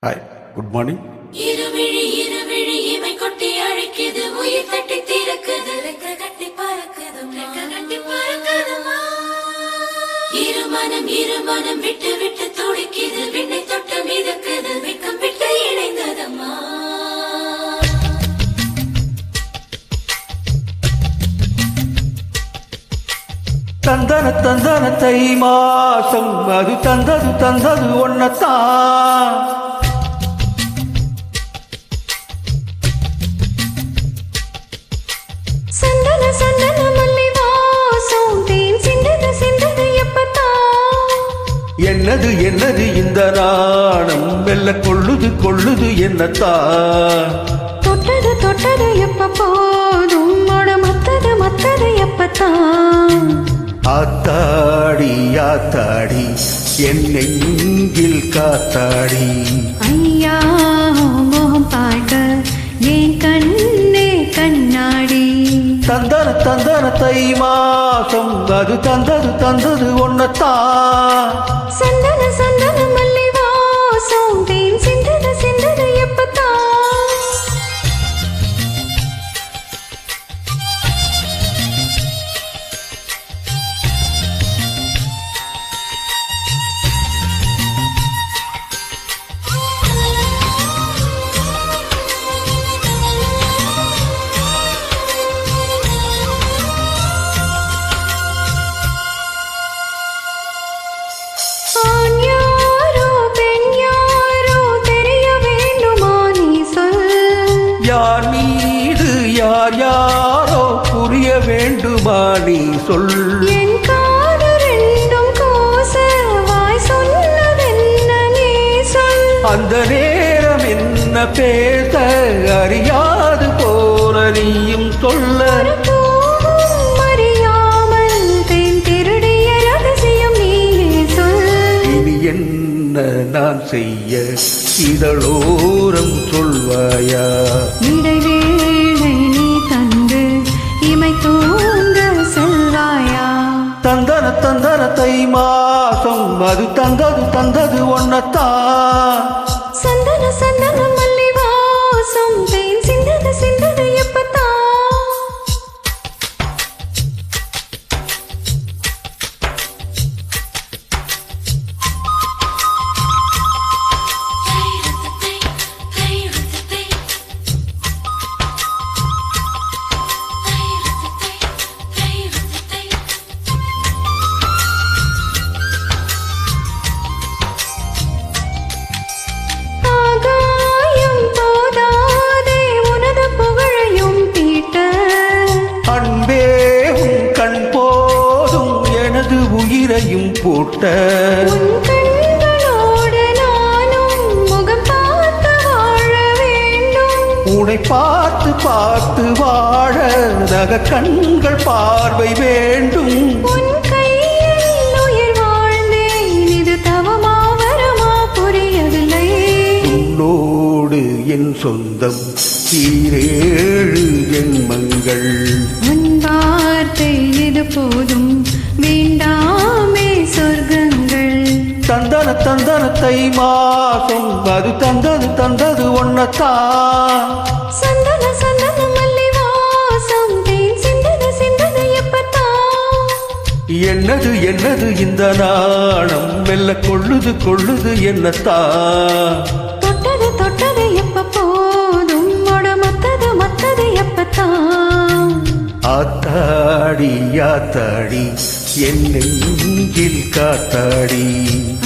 Hi, good morning. இருவிழி இருவிழி இமை கொட்டி அழைக்குது, உயிர் தட்டி திறக்குது, ரெக்க கட்டி பறக்குது, ரெக்க கட்டி பறக்குதுமா. இருமனம் விட்டு விட்டு துடிக்குது, விண்ணை தொட்டு மிதக்குது, வெக்கம் விட்டு இணைந்ததம்மா. தந்தன தந்தன தை மாசம் அது தந்தது ஒன்னத்தான். சந்தன சந்தன மல்லி வாசம் தேன் சிந்தது சிந்தது எப்பத்தான். என்னது என்னது இந்த நாணம் மெல்ல கொள்ளுது என்னத்தான். தொட்டது தொட்டது எப்ப போதும் மத்தது எப்பத்தான். ஆத்தாடி ஆத்தாடி என் நெஞ்சில் காத்தாடி. ஐயா மோகம் பார்க்க ஏன் கண்ணே கண்ணாடி. தந்தன தந்தன தை மாசம் அது தந்தது ஒன்னத்தான். சந்தன சந்தன மல்லி வாசம் தேன் சிந்தது சிந்தது எப்பத்தான். யார் மீது யார் யாரோ புரிய வேண்டுமா நீ சொல். என் காது ரெண்டும் கோச வாய் சொன்னதென்ன நீ சொல். அந்த நேரம் என்ன பேச அறியாது போல நீயும் சொல்ல. அறியாமல் தேன் திருடிய ரகசியம் நீயே சொல். இனி என்ன நான் செய்ய இதழோரம் சொல்வாயா. இடைவேளை நீ தந்து இமை தூங்க செல்வாயா. தந்தன தந்தன தை மாசம் அது தந்தது ஒன்னத்தான். சந்தன சந்தன மல்லி வாசம் தேன் சிந்தது சிந்தது எப்பத்தான். உயிரையும் போட்ட கண்களோடு நானும் முகம் பார்த்து வாழ வேண்டும். உன்னை பார்த்து பார்த்து வாழ நக கண்கள் பார்வை வேண்டும். உன் கையில் உயிர் வாழ்ந்தேன், இது தவமா வரமா புரியவில்லை. உன்னோடு என் சொந்தம் ஈரேழு ஜென்மங்கள். உன் வார்த்தை இது போதும், வேண்டாமே சொர்க்கங்கள். தந்தன தந்தன தை மாசம் அது தந்தது ஒன்னத்தான். சந்தன சந்தன மல்லி வாசம் தேன் சிந்தது சிந்தது எப்பத்தான். என்னது என்னது இந்த நாணம் மெல்ல கொள்ளுது என்னத்தான். தொட்டது தொட்டது எப்ப போதும் மத்தது எப்பத்தான். ஆத்தாடி ஆத்தாடி என் நெஞ்சில் காத்தாடி.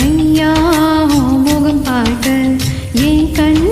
ஐயா முகம் பார்க்க ஏன் கண்